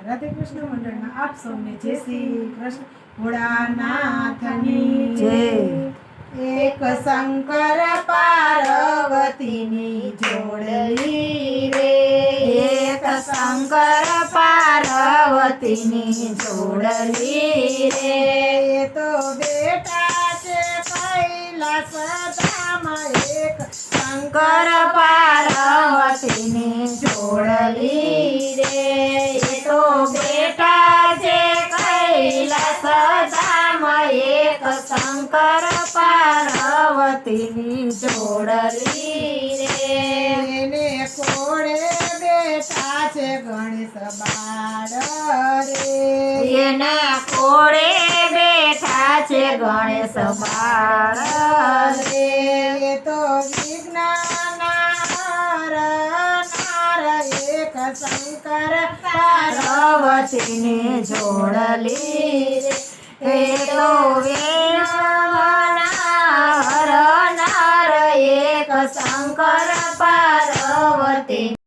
રાધે કૃષ્ણ મંડળમાં આપ સૌને જય શ્રી કૃષ્ણ ભોળાનાથની જય। એક શંકર પાર્વતીની જોડલી રે, એક શંકર પાર્વતીની જોડલી રે। એ તો બેટા છે કૈલાસ ધામ, એક શંકર પાર્વતીની જોડલી રે। એ તો બેટા છે કૈલાસ ધામ, એક શંકર પાર્વતીની જોડલી રે। એને કોળે બેઠા છે ગણેશ બાળ રે, એને કોળે બેઠા છે ગણેશ બાળ રે। એ તો વિઘ્નનાર નાર, એક શંકર પાર્વતીની જોડલી રે। એ તો વેણનાર નાર, એક શંકર પાર્વતી